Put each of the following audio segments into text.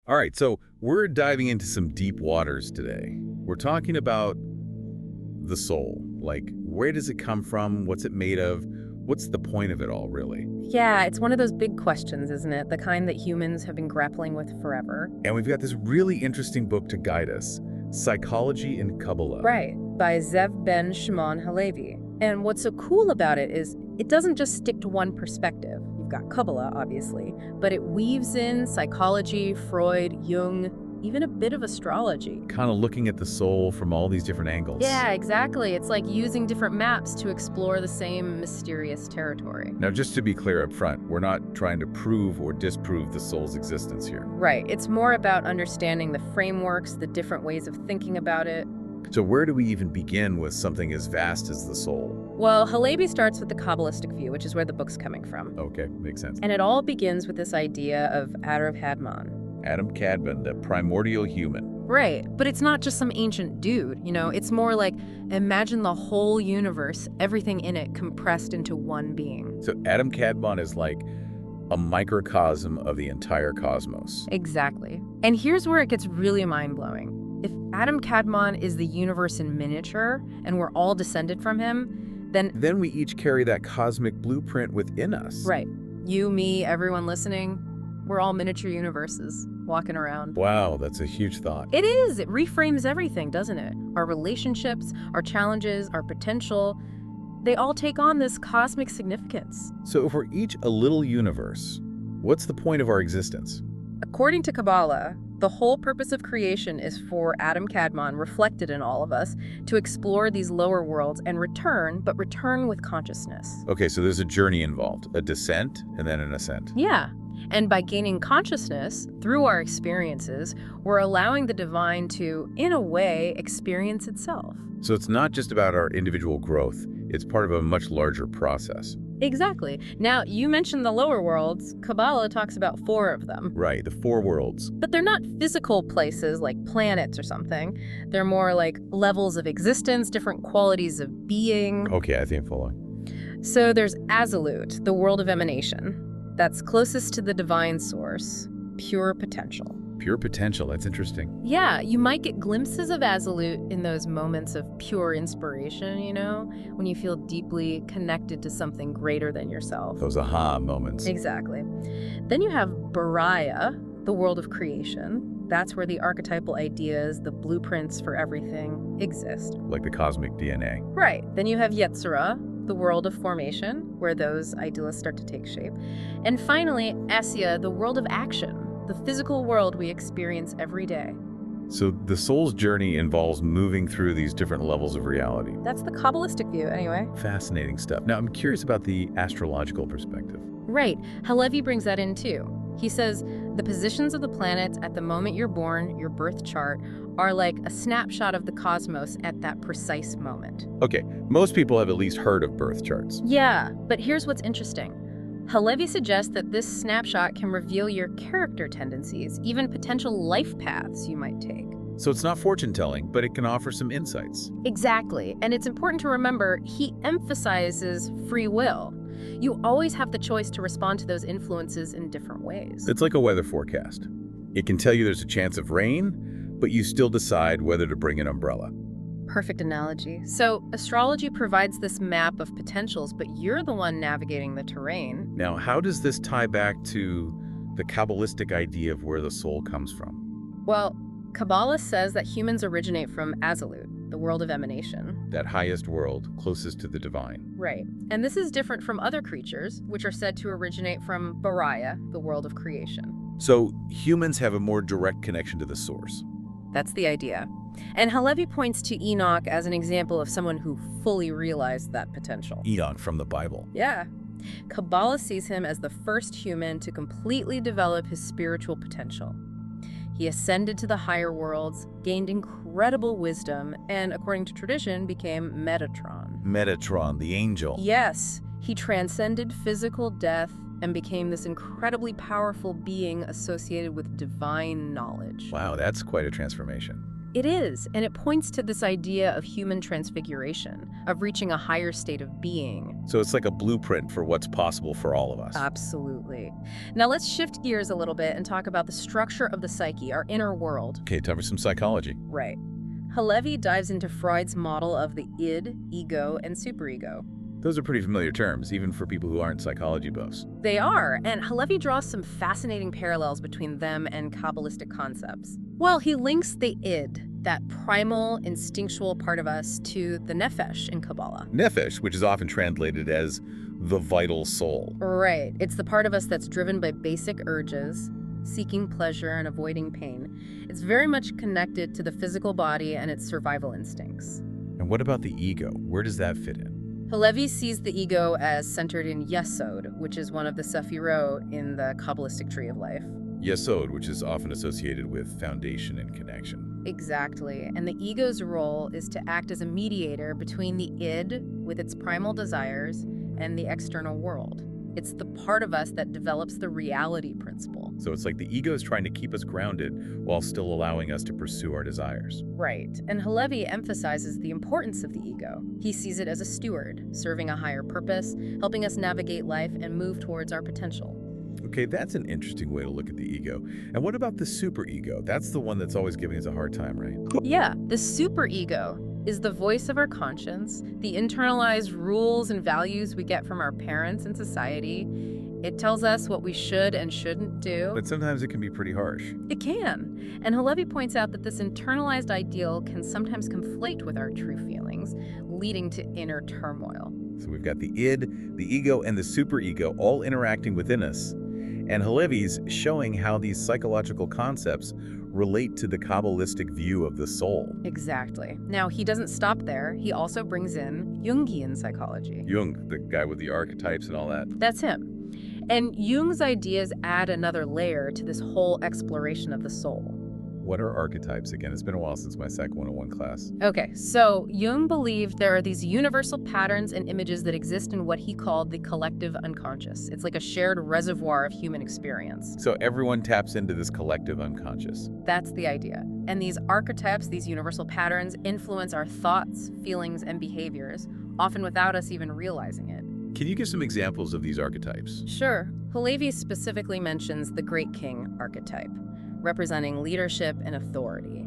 All right, so we're diving into some deep waters today. We're talking about the soul. Like, where does it come from? What's it made of? What's the point of it all, really? Yeah, it's one of those big questions, isn't it? The kind that humans have been grappling with forever. And we've got this really interesting book to guide us, Psychology in Kabbalah. Right, by Zev Ben Shimon Halevi. And what's so cool about it is it doesn't just stick to one perspective. You've got Kabbalah, obviously, but it weaves in psychology, Freud, Jung, even a bit of astrology. Kind of looking at the soul from all these different angles. Yeah, exactly. It's like using different maps to explore the same mysterious territory. Now, just to be clear up front, we're not trying to prove or disprove the soul's existence here. Right. It's more about understanding the frameworks, the different ways of thinking about it. So where do we even begin with something as vast as the soul? Well, Halevi starts with the Kabbalistic view, which is where the book's coming from. Okay, makes sense. And it all begins with this idea of Adar Hadman. Adam Kadmon, the primordial human. Right, but it's not just some ancient dude, it's more like, imagine the whole universe, everything in it compressed into one being. So Adam Kadmon is like a microcosm of the entire cosmos. Exactly. And here's where it gets really mind-blowing. If Adam Kadmon is the universe in miniature, and we're all descended from him, Then we each carry that cosmic blueprint within us. Right. You, me, everyone listening, we're all miniature universes walking around. Wow, that's a huge thought. It is. It reframes everything, doesn't it? Our relationships, our challenges, our potential, they all take on this cosmic significance. So if we're each a little universe, what's the point of our existence? According to Kabbalah, the whole purpose of creation is for Adam Kadmon, reflected in all of us, to explore these lower worlds and return, but return with consciousness. Okay, so there's a journey involved, a descent and then an ascent. Yeah. And by gaining consciousness through our experiences, we're allowing the divine to, in a way, experience itself. So it's not just about our individual growth, it's part of a much larger process. Exactly. Now, you mentioned the lower worlds. Kabbalah talks about 4 of them. Right, the 4 worlds. But they're not physical places like planets or something. They're more like levels of existence, different qualities of being. Okay, I think I'm following. So there's Azalut, the world of emanation. That's closest to the divine source, pure potential. Pure potential, that's interesting. Yeah, you might get glimpses of Azalut in those moments of pure inspiration, when you feel deeply connected to something greater than yourself. Those aha moments. Exactly. Then you have Bariah, the world of creation. That's where the archetypal ideas, the blueprints for everything, exist. Like the cosmic DNA. Right. Then you have Yetzirah, the world of formation, where those ideas start to take shape. And finally, Asya, the world of action, the physical world we experience every day. So the soul's journey involves moving through these different levels of reality. That's the Kabbalistic view, anyway. Fascinating stuff. Now, I'm curious about the astrological perspective. Right. Halevi brings that in, too. He says, the positions of the planets at the moment you're born, your birth chart, are like a snapshot of the cosmos at that precise moment. Okay, most people have at least heard of birth charts. Yeah, but here's what's interesting. Halevi suggests that this snapshot can reveal your character tendencies, even potential life paths you might take. So it's not fortune-telling, but it can offer some insights. Exactly, and it's important to remember he emphasizes free will. You always have the choice to respond to those influences in different ways. It's like a weather forecast. It can tell you there's a chance of rain, but you still decide whether to bring an umbrella. Perfect analogy. So astrology provides this map of potentials, but you're the one navigating the terrain. Now, how does this tie back to the Kabbalistic idea of where the soul comes from? Well, Kabbalah says that humans originate from Azalut, the world of emanation. That highest world, closest to the divine. Right. And this is different from other creatures, which are said to originate from Bariah, the world of creation. So humans have a more direct connection to the source. That's the idea. And Halevi points to Enoch as an example of someone who fully realized that potential. Enoch from the Bible. Yeah. Kabbalah sees him as the first human to completely develop his spiritual potential. He ascended to the higher worlds, gained incredible wisdom, and, according to tradition, became Metatron. Metatron, the angel. Yes, he transcended physical death and became this incredibly powerful being associated with divine knowledge. Wow, that's quite a transformation. It is, and it points to this idea of human transfiguration, of reaching a higher state of being. So it's like a blueprint for what's possible for all of us. Absolutely. Now let's shift gears a little bit and talk about the structure of the psyche, our inner world. Okay, time for some psychology. Right. Halevi dives into Freud's model of the id, ego, and superego. Those are pretty familiar terms, even for people who aren't psychology buffs. They are, and Halevi draws some fascinating parallels between them and Kabbalistic concepts. Well, he links the id, that primal, instinctual part of us, to the nefesh in Kabbalah. Nefesh, which is often translated as the vital soul. Right. It's the part of us that's driven by basic urges, seeking pleasure and avoiding pain. It's very much connected to the physical body and its survival instincts. And what about the ego? Where does that fit in? Halevi sees the ego as centered in Yesod, which is one of the Sephirot in the Kabbalistic tree of life. Yesod, which is often associated with foundation and connection. Exactly. And the ego's role is to act as a mediator between the id, with its primal desires, and the external world. It's the part of us that develops the reality principle. So it's like the ego is trying to keep us grounded while still allowing us to pursue our desires. Right. And Halevi emphasizes the importance of the ego. He sees it as a steward, serving a higher purpose, helping us navigate life and move towards our potential. Okay, that's an interesting way to look at the ego. And what about the superego? That's the one that's always giving us a hard time, right? Yeah, the superego is the voice of our conscience, the internalized rules and values we get from our parents and society. It tells us what we should and shouldn't do. But sometimes it can be pretty harsh. It can. And Halevi points out that this internalized ideal can sometimes conflate with our true feelings, leading to inner turmoil. So we've got the id, the ego, and the superego all interacting within us. And Halevi's showing how these psychological concepts relate to the Kabbalistic view of the soul. Exactly. Now, he doesn't stop there. He also brings in Jungian psychology. Jung, the guy with the archetypes and all that. That's him. And Jung's ideas add another layer to this whole exploration of the soul. What are archetypes again? It's been a while since my Psych 101 class. Okay, so Jung believed there are these universal patterns and images that exist in what he called the collective unconscious. It's like a shared reservoir of human experience. So everyone taps into this collective unconscious. That's the idea. And these archetypes, these universal patterns, influence our thoughts, feelings, and behaviors, often without us even realizing it. Can you give some examples of these archetypes? Sure. Halevi specifically mentions the Great King archetype, representing leadership and authority.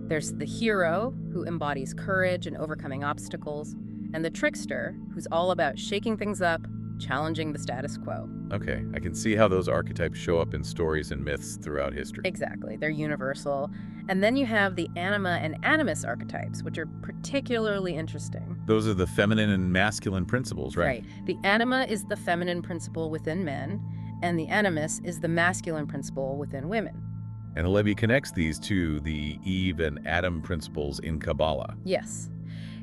There's the hero, who embodies courage and overcoming obstacles, and the trickster, who's all about shaking things up, challenging the status quo. Okay, I can see how those archetypes show up in stories and myths throughout history. Exactly, they're universal. And then you have the anima and animus archetypes, which are particularly interesting. Those are the feminine and masculine principles, right? Right. The anima is the feminine principle within men, and the animus is the masculine principle within women. And Halevi connects these to the Eve and Adam principles in Kabbalah. Yes.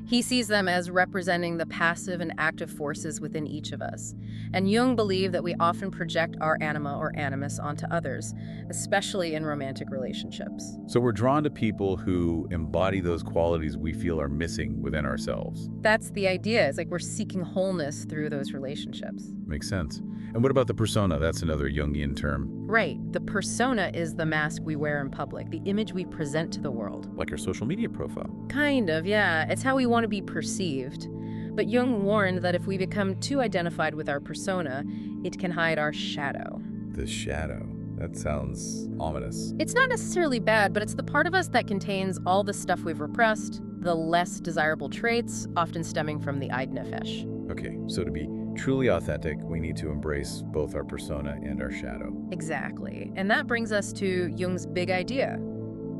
He sees them as representing the passive and active forces within each of us. And Jung believed that we often project our anima or animus onto others, especially in romantic relationships. So we're drawn to people who embody those qualities we feel are missing within ourselves. That's the idea. It's like we're seeking wholeness through those relationships. Makes sense. And what about the persona? That's another Jungian term. Right. The persona is the mask we wear in public, the image we present to the world. Like our social media profile. Kind of, yeah. It's how we want to be perceived. But Jung warned that if we become too identified with our persona, it can hide our shadow. The shadow. That sounds ominous. It's not necessarily bad, but it's the part of us that contains all the stuff we've repressed, the less desirable traits, often stemming from the Id Nefesh. Okay, so to be truly authentic, we need to embrace both our persona and our shadow. Exactly. And that brings us to Jung's big idea,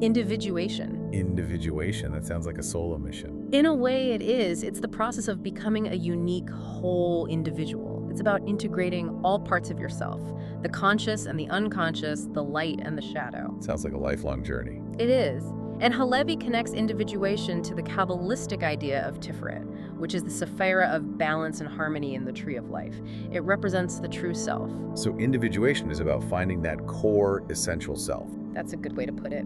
individuation. Individuation, that sounds like a solo mission. In a way it is. It's the process of becoming a unique whole individual. It's about integrating all parts of yourself, the conscious and the unconscious, the light and the shadow. Sounds like a lifelong journey. It is. And Halevi connects individuation to the Kabbalistic idea of Tiferet, which is the sephira of balance and harmony in the tree of life. It represents the true self. So individuation is about finding that core essential self. That's a good way to put it.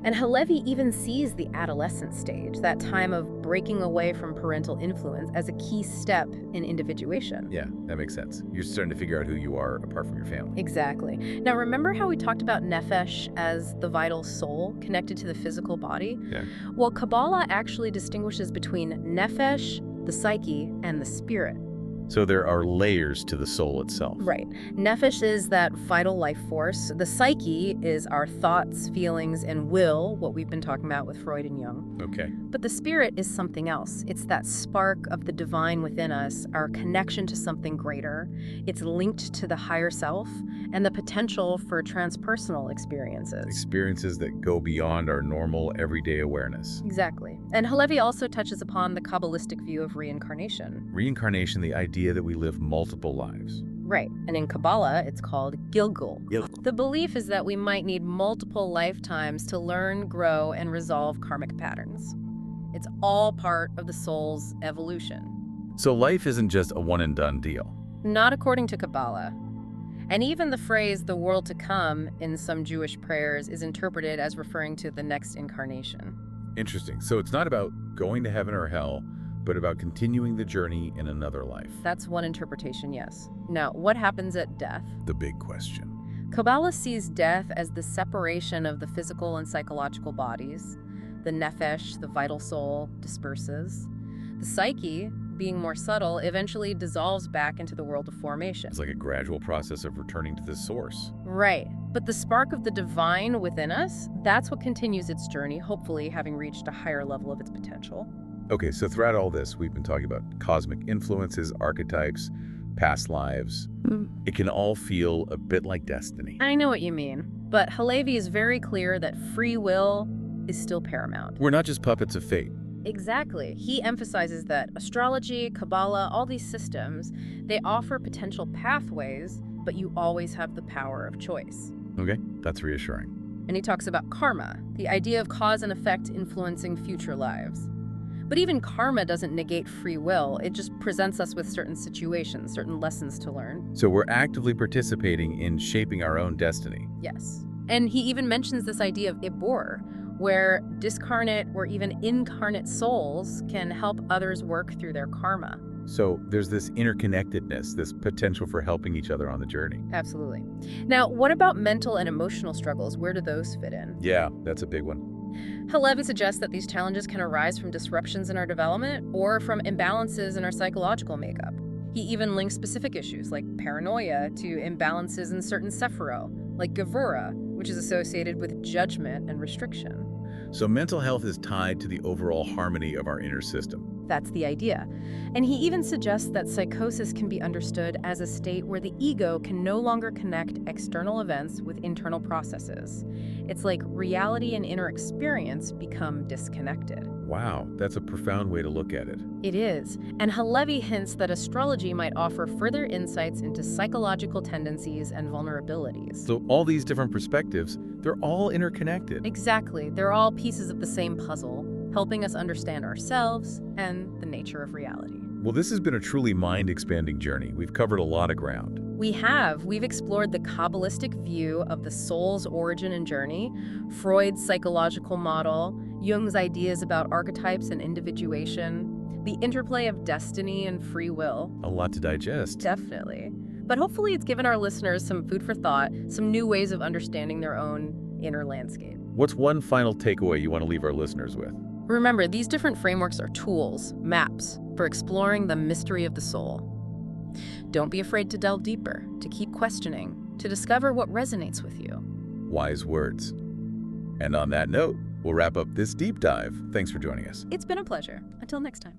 And Halevi even sees the adolescent stage, that time of breaking away from parental influence, as a key step in individuation. Yeah, that makes sense. You're starting to figure out who you are apart from your family. Exactly. Now, remember how we talked about Nefesh as the vital soul connected to the physical body? Yeah. Well, Kabbalah actually distinguishes between Nefesh, the psyche, and the spirit. So there are layers to the soul itself. Right. Nefesh is that vital life force. The psyche is our thoughts, feelings, and will, what we've been talking about with Freud and Jung. Okay. But the spirit is something else. It's that spark of the divine within us, our connection to something greater. It's linked to the higher self and the potential for transpersonal experiences. Experiences that go beyond our normal everyday awareness. Exactly. And Halevi also touches upon the Kabbalistic view of reincarnation. Reincarnation, the idea that we live multiple lives. Right. And in Kabbalah, it's called Gilgul. Gilgul. The belief is that we might need multiple lifetimes to learn, grow, and resolve karmic patterns. It's all part of the soul's evolution. So life isn't just a one-and-done deal. Not according to Kabbalah. And even the phrase, the world to come, in some Jewish prayers is interpreted as referring to the next incarnation. Interesting. So it's not about going to heaven or hell, but about continuing the journey in another life. That's one interpretation, yes. Now, what happens at death? The big question. Kabbalah sees death as the separation of the physical and psychological bodies. The nefesh, the vital soul, disperses. The psyche, being more subtle, eventually dissolves back into the world of formation. It's like a gradual process of returning to the source. Right. But the spark of the divine within us, that's what continues its journey, hopefully having reached a higher level of its potential. Okay, so throughout all this, we've been talking about cosmic influences, archetypes, past lives. It can all feel a bit like destiny. I know what you mean, but Halevi is very clear that free will is still paramount. We're not just puppets of fate. Exactly. He emphasizes that astrology, Kabbalah, all these systems, they offer potential pathways, but you always have the power of choice. Okay, that's reassuring. And he talks about karma, the idea of cause and effect influencing future lives. But even karma doesn't negate free will. It just presents us with certain situations, certain lessons to learn. So we're actively participating in shaping our own destiny. Yes. And he even mentions this idea of Ibor, where discarnate or even incarnate souls can help others work through their karma. So there's this interconnectedness, this potential for helping each other on the journey. Absolutely. Now, what about mental and emotional struggles? Where do those fit in? Yeah, that's a big one. Halevi suggests that these challenges can arise from disruptions in our development or from imbalances in our psychological makeup. He even links specific issues like paranoia to imbalances in certain sephiro, like Gevura, which is associated with judgment and restriction. So mental health is tied to the overall harmony of our inner system. That's the idea. And he even suggests that psychosis can be understood as a state where the ego can no longer connect external events with internal processes. It's like reality and inner experience become disconnected. Wow, that's a profound way to look at it. It is. And Halevi hints that astrology might offer further insights into psychological tendencies and vulnerabilities. So all these different perspectives, they're all interconnected. Exactly. They're all pieces of the same puzzle, helping us understand ourselves and the nature of reality. Well, this has been a truly mind-expanding journey. We've covered a lot of ground. We've explored the Kabbalistic view of the soul's origin and journey, Freud's psychological model, Jung's ideas about archetypes and individuation, the interplay of destiny and free will. A lot to digest. Definitely. But hopefully it's given our listeners some food for thought, some new ways of understanding their own inner landscape. What's one final takeaway you want to leave our listeners with? Remember, these different frameworks are tools, maps, for exploring the mystery of the soul. Don't be afraid to delve deeper, to keep questioning, to discover what resonates with you. Wise words. And on that note, we'll wrap up this deep dive. Thanks for joining us. It's been a pleasure. Until next time.